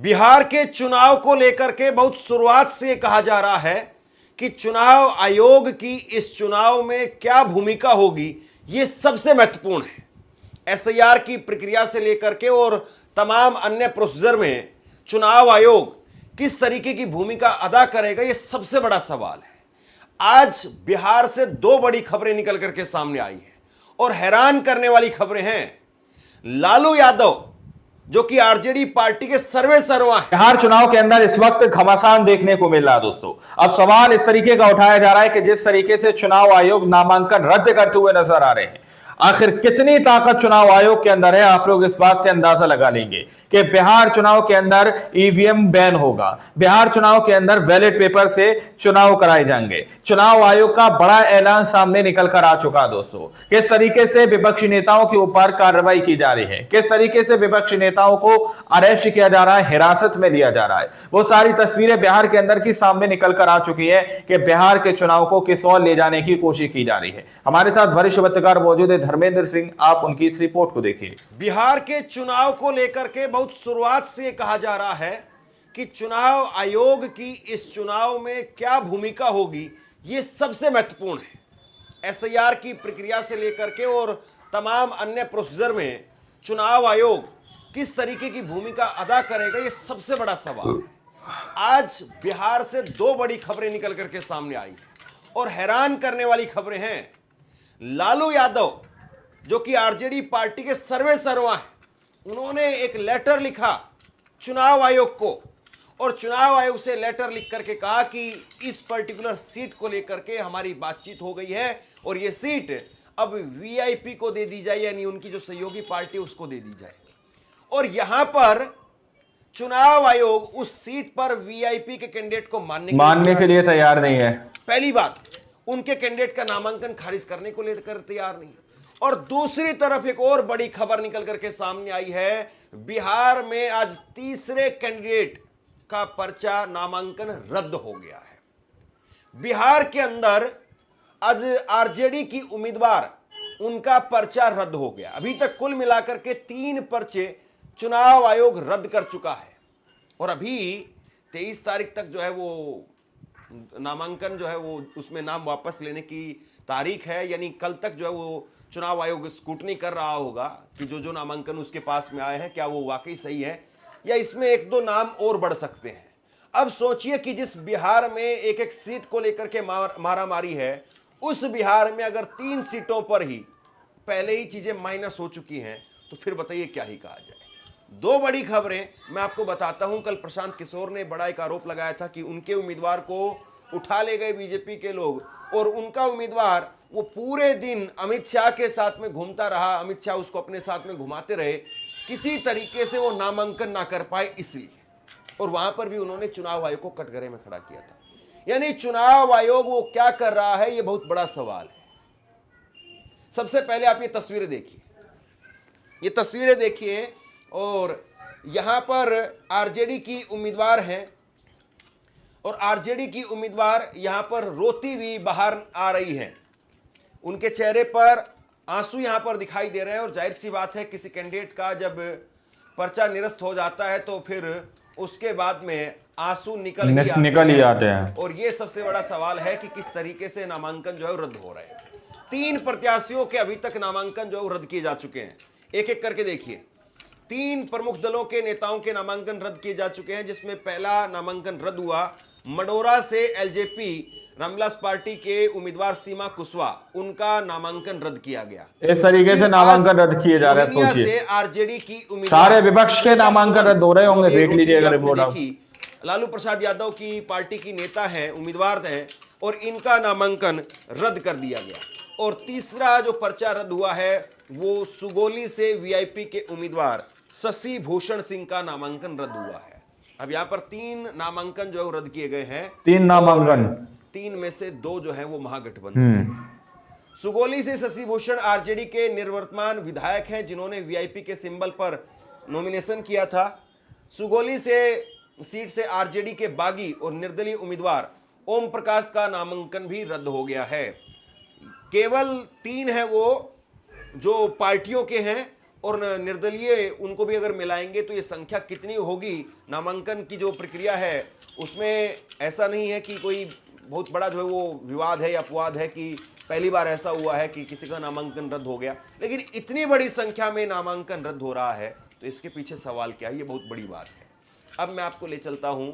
बिहार के चुनाव को लेकर के बहुत शुरुआत से कहा जा रहा है कि चुनाव आयोग की इस चुनाव में क्या भूमिका होगी, यह सबसे महत्वपूर्ण है। एसआईआर की प्रक्रिया से लेकर के और तमाम अन्य प्रोसीजर में चुनाव आयोग किस तरीके की भूमिका अदा करेगा, यह सबसे बड़ा सवाल है। आज बिहार से दो बड़ी खबरें निकल करके सामने आई हैं और हैरान करने वाली खबरें हैं। लालू यादव जो कि आरजेडी पार्टी के सर्वेसर्वा हैं, बिहार चुनाव के अंदर इस वक्त घमासान देखने को मिल रहा है। दोस्तों, अब सवाल इस तरीके का उठाया जा रहा है कि जिस तरीके से चुनाव आयोग नामांकन रद्द करते हुए नजर आ रहे हैं, आखिर कितनी ताकत चुनाव आयोग के अंदर है। आप लोग इस बात से अंदाजा लगा लेंगे कि बिहार चुनाव के अंदर ईवीएम बैन होगा, बिहार चुनाव के अंदर बैलेट पेपर से चुनाव कराए जाएंगे। चुनाव आयोग का बड़ा ऐलान सामने निकल कर आ चुका है। दोस्तों, किस तरीके से विपक्षी नेताओं के ऊपर कार्रवाई की जा रही है, किस तरीके से विपक्षी नेताओं को अरेस्ट किया जा रहा है, हिरासत में लिया जा रहा है, वो सारी तस्वीरें बिहार के अंदर की सामने निकल कर आ चुकी है कि बिहार के चुनाव को किस ओर ले जाने की कोशिश की जा रही है। हमारे साथ वरिष्ठ पत्रकार मौजूद है धर्मेंद्र सिंह, आप उनकी इस रिपोर्ट को देखिए। बिहार के चुनाव को लेकर के बहुत शुरुआत से कहा जा रहा है कि चुनाव आयोग की इस चुनाव में क्या भूमिका होगी, यह सबसे महत्वपूर्ण है। एसआईआर की प्रक्रिया से लेकर के और तमाम अन्य प्रोसीजर में चुनाव आयोग किस तरीके की भूमिका अदा करेगा, यह सबसे बड़ा सवाल है। आज बिहार से दो बड़ी खबरें निकल करके सामने आई हैं और हैरान करने वाली खबरें हैं। लालू यादव जो कि आरजेडी पार्टी के सर्वेसर्वा हैं, उन्होंने एक लेटर लिखा चुनाव आयोग को और चुनाव आयोग से लेटर लिख करके कहा कि इस पर्टिकुलर सीट को लेकर के हमारी बातचीत हो गई है और यह सीट अब वीआईपी को दे दी जाए, यानी उनकी जो सहयोगी पार्टी उसको दे दी जाए। और यहां पर चुनाव आयोग उस सीट पर वीआईपी के कैंडिडेट को मानने के लिए तैयार नहीं है। पहली बात, उनके कैंडिडेट का नामांकन खारिज करने को लेकर तैयार नहीं। और दूसरी तरफ एक और बड़ी खबर निकल करके सामने आई है, बिहार में आज तीसरे कैंडिडेट का पर्चा नामांकन रद्द हो गया है। बिहार के अंदर आज आरजेडी की उम्मीदवार, उनका पर्चा रद्द हो गया। अभी तक कुल मिलाकर के 3 पर्चे चुनाव आयोग रद्द कर चुका है और अभी 23 तारीख तक जो है वो नामांकन जो है वो उसमें नाम वापस लेने की तारीख है, यानी कल तक जो है वो चुनाव आयोग स्क्रूटनी कर रहा होगा कि जो नामांकन उसके पास में आए हैं क्या वो वाकई सही है या इसमें 1-2 नाम और बढ़ सकते हैं। अब सोचिए कि जिस बिहार में एक सीट को लेकर के मारामारी है, उस बिहार में अगर 3 सीटों पर ही पहले ही चीजें माइनस हो चुकी हैं, तो फिर बताइए क्या ही कहा जाए। 2 बड़ी खबरें मैं आपको बताता हूं। कल प्रशांत किशोर ने बड़ा एक आरोप लगाया था कि उनके उम्मीदवार को उठा ले गए बीजेपी के लोग और उनका उम्मीदवार वो पूरे दिन अमित शाह के साथ में घूमता रहा, अमित शाह उसको अपने साथ में घुमाते रहे, किसी तरीके से वो नामांकन ना कर पाए इसलिए। और वहां पर भी उन्होंने चुनाव आयोग को कटघरे में खड़ा किया था। यानी चुनाव आयोग वो क्या कर रहा है, ये बहुत बड़ा सवाल है। सबसे पहले आप ये तस्वीरें देखिए, ये तस्वीरें देखिए और यहां पर आरजेडी की उम्मीदवार हैं और आरजेडी की उम्मीदवार यहां पर रोती हुई बाहर आ रही है। उनके चेहरे पर आंसू यहां पर दिखाई दे रहे हैं और जाहिर सी बात है किसी कैंडिडेट का जब पर्चा निरस्त हो जाता है तो फिर उसके बाद में आंसू निकल ही आते हैं। और ये सबसे बड़ा सवाल है कि किस तरीके से नामांकन जो है रद्द हो रहे हैं। 3 प्रत्याशियों के अभी तक नामांकन जो है रद्द किए जा चुके हैं। एक एक करके देखिए, 3 प्रमुख दलों के नेताओं के नामांकन रद्द किए जा चुके हैं, जिसमें पहला नामांकन रद्द हुआ मडोरा से एलजेपी रामविलास पार्टी के उम्मीदवार सीमा कुशवाहा, उनका नामांकन रद्द किया गया। इस तरीके से नामांकन रद्द किए जा रहे हैं। सोचिए, आरजेडी की उम्मीदवार, सारे विपक्ष के नामांकन रद्द हो रहे होंगे। देख लीजिए अगर रिपोर्ट। लालू प्रसाद यादव की पार्टी की नेता है, उम्मीदवार है और इनका नामांकन रद्द कर दिया गया। और तीसरा जो पर्चा रद्द हुआ है वो सुगोली से वीआईपी के उम्मीदवार शशि भूषण सिंह का नामांकन रद्द हुआ है। अब यहाँ पर 3 नामांकन जो है रद्द किए गए हैं। 3 नामांकन, 3 में से 2 जो है वो महागठबंधन। सुगोली से शशि भूषण आरजेडी के निर्वर्तमान विधायक हैं, जिन्होंने वीआईपी के सिंबल पर नॉमिनेशन किया था। सुगोली से सीट से आरजेडी के बागी और निर्दलीय उम्मीदवार ओम प्रकाश का नामांकन भी रद्द हो गया है। केवल 3 है वो जो पार्टियों के हैं और निर्दलीय उनको भी अगर मिलाएंगे तो ये संख्या कितनी होगी। नामांकन की जो प्रक्रिया है उसमें ऐसा नहीं है कि कोई बहुत बड़ा जो है वो विवाद है या अपवाद है कि पहली बार ऐसा हुआ है कि किसी का नामांकन रद्द हो गया, लेकिन इतनी बड़ी संख्या में नामांकन रद्द हो रहा है तो इसके पीछे सवाल क्या है, ये बहुत बड़ी बात है। अब मैं आपको ले चलता हूं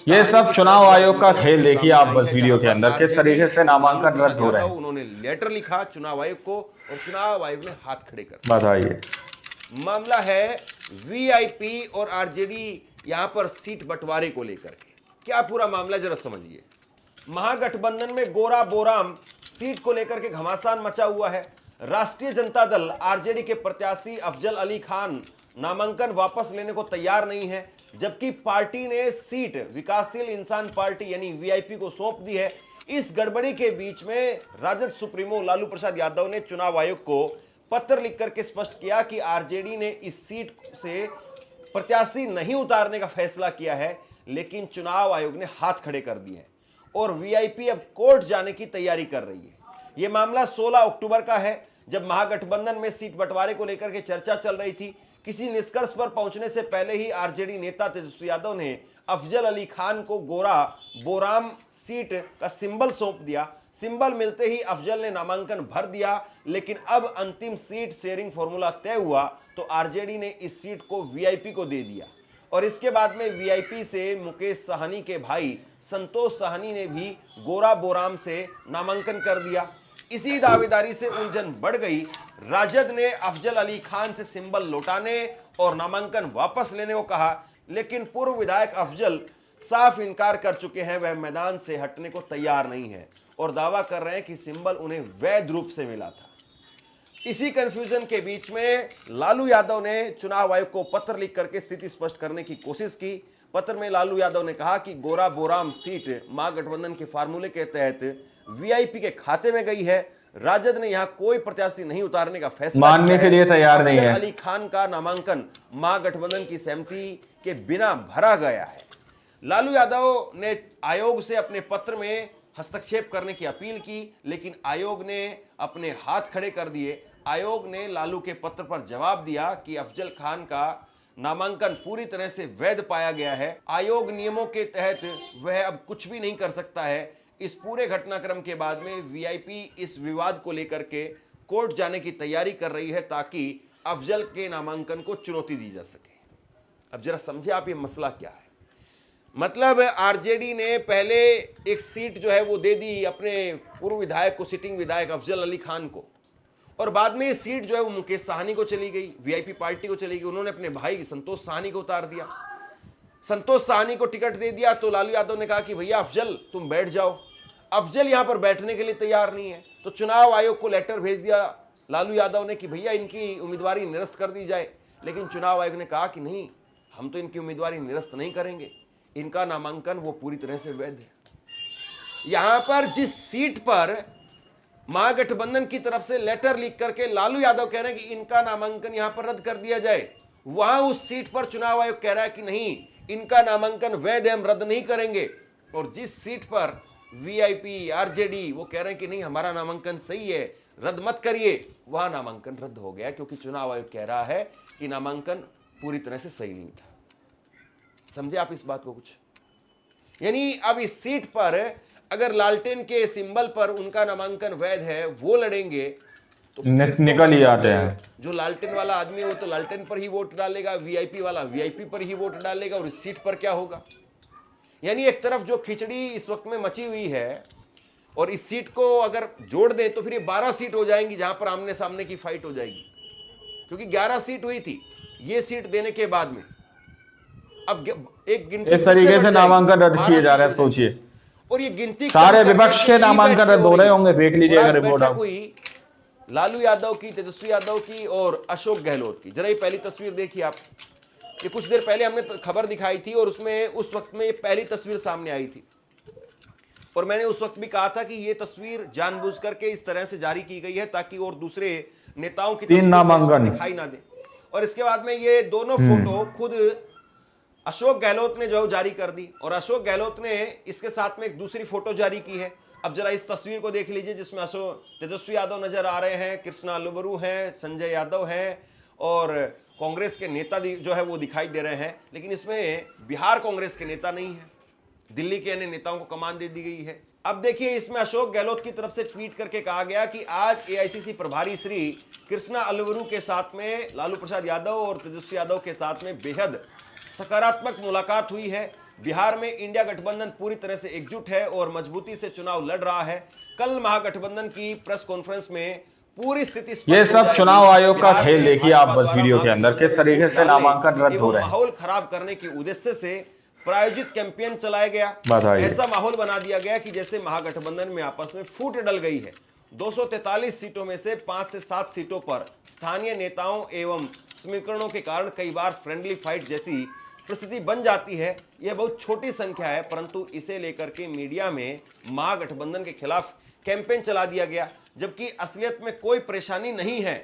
ये सब चुनाव आयोग का खेल देखिए आप बस वीडियो के अंदर किस तरीके से नामांकन रद्द हो रहे हैं। उन्होंने लेटर लिखा चुनाव आयोग को और चुनाव आयोग ने हाथ खड़े कर बताइए। मामला है वीआईपी और आरजेडी यहां पर सीट बंटवारे को लेकर के। क्या पूरा मामला जरा समझिए। महागठबंधन में गोरा बोराम सीट को लेकर के घमासान मचा हुआ है। राष्ट्रीय जनता दल आरजेडी के प्रत्याशी अफजल अली खान नामांकन वापस लेने को तैयार नहीं है, जबकि पार्टी ने सीट विकासशील इंसान पार्टी यानी वीआईपी को सौंप दी है। इस गड़बड़ी के बीच में राजद सुप्रीमो लालू प्रसाद यादव ने चुनाव आयोग को पत्र लिख करके स्पष्ट किया कि आरजेडी ने इस सीट से प्रत्याशी नहीं उतारने का फैसला किया है, लेकिन चुनाव आयोग ने हाथ खड़े कर दिए और वीआईपी अब कोर्ट जाने की तैयारी कर रही है। यह मामला 16 अक्टूबर का है, जब महागठबंधन में सीट बंटवारे को लेकर के चर्चा चल रही थी। किसी निष्कर्ष पर पहुंचने से पहले ही आरजेडी नेता तेजस्वी यादव ने अफजल अली खान को गोरा बोराम सीट का सिंबल सौंप दिया। सिंबल मिलते ही अफजल ने नामांकन भर दिया, लेकिन अब अंतिम सीट शेयरिंग फॉर्मूला तय हुआ तो आरजेडी ने इस सीट को वीआईपी को दे दिया और इसके बाद में वीआईपी से मुकेश साहनी के भाई संतोष साहनी ने भी गोरा बोराम से नामांकन कर दिया। इसी दावेदारी से उलझन बढ़ गई। राजद ने अफजल अली खान से सिंबल लौटाने और नामांकन वापस लेने को कहा, लेकिन पूर्व विधायक अफजल साफ इनकार कर चुके हैं, वह मैदान से हटने को तैयार नहीं है और दावा कर रहे हैं कि सिंबल उन्हें वैध रूप से मिला था। इसी कंफ्यूजन के बीच में लालू यादव ने चुनाव आयोग को पत्र लिख करके स्थिति स्पष्ट करने की कोशिश की। पत्र में लालू यादव ने कहा कि गोरा बोराम सीट महागठबंधन के फार्मूले के तहत वीआईपी के खाते में गई है। राजद ने यहां कोई प्रत्याशी नहीं उतारने का फैसला मानने के लिए तैयार नहीं है। अली खान का नामांकन महागठबंधन की सहमति के बिना भरा गया है। लालू यादव ने आयोग से अपने पत्र में हस्तक्षेप करने की अपील की, लेकिन आयोग ने अपने हाथ खड़े कर दिए। आयोग ने लालू के पत्र पर जवाब दिया कि अफजल खान का नामांकन पूरी तरह से वैध पाया गया है। आयोग नियमों के तहत वह अब कुछ भी नहीं कर सकता है। इस पूरे घटनाक्रम के बाद में वीआईपी इस विवाद को लेकर के कोर्ट जाने की तैयारी कर रही है ताकि अफजल के नामांकन को चुनौती दी जा सके। अब जरा समझे आप ये मसला क्या है। मतलब आरजेडी ने पहले एक सीट जो है वो दे दी अपने पूर्व विधायक को, सिटिंग विधायक अफजल अली खान को, और बाद में ये सीट जो है वो मुकेश साहनी को चली गई, वीआईपी पार्टी को चली गई। उन्होंने अपने भाई संतोष साहनी को उतार दिया। संतोष साहनी को टिकट दे दिया तो लालू यादव ने कहा कि भैया अफजल तुम बैठ जाओ। अफजल यहां पर बैठने के लिए तैयार नहीं है, तो चुनाव आयोग को लेटर भेज दिया लालू यादव ने कि भैया इनकी उम्मीदवारी निरस्त कर दी जाए। लेकिन चुनाव आयोग ने कहा कि नहीं, हम तो इनकी उम्मीदवारी निरस्त नहीं करेंगे, इनका नामांकन वो पूरी तरह से वैध है। यहां पर जिस सीट पर महागठबंधन की तरफ से लेटर लिख करके लालू यादव कह रहे हैं कि इनका नामांकन यहां पर रद्द कर दिया जाए, वहां उस सीट पर चुनाव आयोग कह रहा है कि नहीं, इनका नामांकन वैध है, हम रद्द नहीं करेंगे। और जिस सीट पर वीआईपी आरजेडी वो कह रहे हैं कि नहीं हमारा नामांकन सही है, रद्द मत करिए, वहां नामांकन रद्द हो गया क्योंकि चुनाव आयोग कह रहा है कि नामांकन पूरी तरह से सही नहीं था। समझे आप इस बात को कुछ? यानी अब इस सीट पर अगर लालटेन के सिंबल पर उनका नामांकन वैध है, वो लड़ेंगे तो निकल ही आते हैं। जो लालटेन वाला आदमी है वो तो लालटेन पर ही वोट डालेगा, वीआईपी वाला वीआईपी पर ही वोट डालेगा, और इस सीट पर क्या होगा? यानी एक तरफ जो खिचड़ी इस वक्त में मची हुई है और इस सीट को अगर जोड़ दें तो फिर ये 12 सीट हो जाएंगी जहां पर आमने सामने की फाइट हो जाएगी, क्योंकि 11 सीट हुई थी ये सीट देने के बाद में। अब एक गिनती इस तरीके से नामांकन रद्द किए जा रहे हैं, सोचिए। और ये गिनती सारे विपक्ष के नामांकन रद्द हो रहे होंगे, देख लीजिएगा रिपोर्ट आप। हुई लालू यादव की, तेजस्वी यादव की और अशोक गहलोत की। जरा ये पहली तस्वीर देखिए आप। ये कुछ देर पहले हमने खबर दिखाई थी और उसमें उस वक्त में ये पहली तस्वीर सामने आई थी, और मैंने उस वक्त भी कहा था कि ये तस्वीर जानबूझ करके इस तरह से जारी की गई है ताकि और दूसरे नेताओं की तीन नामांकन दिखाई ना दे। और इसके बाद में ये दोनों फोटो खुद अशोक गहलोत ने जो जारी कर दी, और अशोक गहलोत ने इसके साथ में एक दूसरी फोटो जारी की है। अब जरा इस तस्वीर को देख लीजिए जिसमें अशोक तेजस्वी यादव नजर आ रहे हैं, कृष्णा लुबरू हैं, संजय यादव हैं, और कांग्रेस के नेता जो है वो दिखाई दे रहे हैं, लेकिन इसमें बिहार कांग्रेस के नेता नहीं है, दिल्ली के अन्य नेताओं को कमान दे दी गई है। अब देखिए, इसमें अशोक गहलोत की तरफ से ट्वीट करके कहा गया कि आज एआईसीसी प्रभारी श्री कृष्णा अलवरू के साथ में लालू प्रसाद यादव और तेजस्वी यादव के साथ में बेहद सकारात्मक मुलाकात हुई है। बिहार में इंडिया गठबंधन पूरी तरह से एकजुट है और मजबूती से चुनाव लड़ रहा है। कल महागठबंधन की प्रेस कॉन्फ्रेंस में पूरी स्थिति ये सब चुनाव आयोग का खेल देखिए आप बस वीडियो के अंदर, किस तरीके से नामांकन रद्द हो रहे हैं। माहौल खराब करने के उद्देश्य से प्रायोजित कैंपेन चलाया गया। ऐसा माहौल बना दिया गया कि जैसे महागठबंधन में आपस में फूट डल गई है। 243 सीटों में से 5 से 7 सीटों पर स्थानीय नेताओं एवं समीकरणों के कारण कई बार फ्रेंडली फाइट जैसी परिस्थिति बन जाती है। यह बहुत छोटी संख्या है, परंतु इसे लेकर के मीडिया में महागठबंधन के खिलाफ कैंपेन चला दिया गया, जबकि असलियत में कोई परेशानी नहीं है।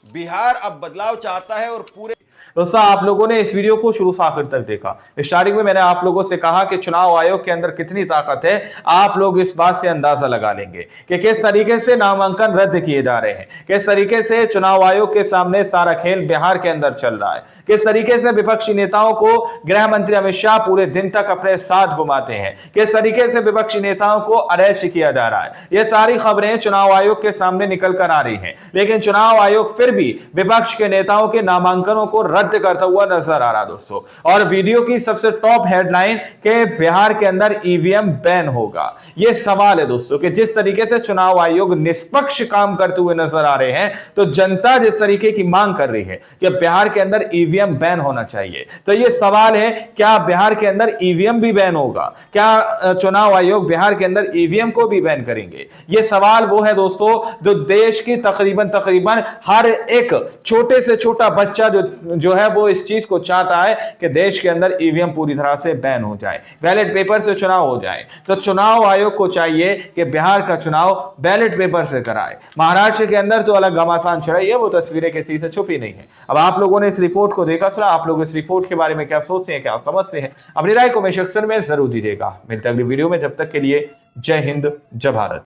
बिहार अब बदलाव चाहता है और पूरे दोस्तों आप लोगों ने इस वीडियो को शुरू से आखिर तक देखा। स्टार्टिंग में मैंने आप लोगों से कहा कि चुनाव आयोग के अंदर कितनी ताकत है, आप लोग इस बात से अंदाजा लगा लेंगे कि किस तरीके से नामांकन रद्द किए जा रहे हैं, किस तरीके से चुनाव आयोग के सामने सारा खेल बिहार के अंदर चल रहा है, किस तरीके से विपक्षी नेताओं को गृह मंत्री अमित शाह पूरे दिन तक अपने साथ घुमाते हैं, किस तरीके से विपक्षी नेताओं को अरेस्ट किया जा रहा है। ये सारी खबरें चुनाव आयोग के सामने निकल कर आ रही हैं, लेकिन चुनाव आयोग फिर भी विपक्ष के नेताओं के नामांकनों को रद्द करता हुआ नजर आ रहा दोस्तों। और वीडियो की सबसे टॉप हेडलाइन के बिहार के अंदर ईवीएम बैन होगा। यह सवाल है दोस्तों कि जिस तरीके से चुनाव आयोग निष्पक्ष काम करते हुए नजर आ रहे हैं, तो जनता जिस तरीके की मांग कर रही है कि बिहार के अंदर ईवीएम बैन होना चाहिए, तो यह सवाल है क्या बिहार के अंदर ईवीएम भी बैन होगा? क्या चुनाव आयोग बिहार के अंदर ईवीएम को भी बैन करेंगे? यह सवाल वो है दोस्तों जो देश की तकरीबन हर एक छोटे से छोटा बच्चा जो है वो इस चीज को चाहता है कि देश के अंदर ईवीएम पूरी तरह से बैन हो जाए, बैलेट पेपर से चुनाव हो जाए। तो चुनाव आयोग को चाहिए कि बिहार का चुनाव बैलेट पेपर से कराए। महाराष्ट्र के अंदर तो अलग घमासान छड़ाई है, वो तस्वीरें किसी से छुपी नहीं है। अब आप लोगों ने इस रिपोर्ट को देखा सुना, आप लोग इस रिपोर्ट के बारे में क्या सोचते हैं, क्या समझते हैं? अपनी राय कमेंट सेक्शन में जरूर दीजिएगा। मिलते हैं अगली वीडियो में, जब तक के लिए जय हिंद, जय भारत।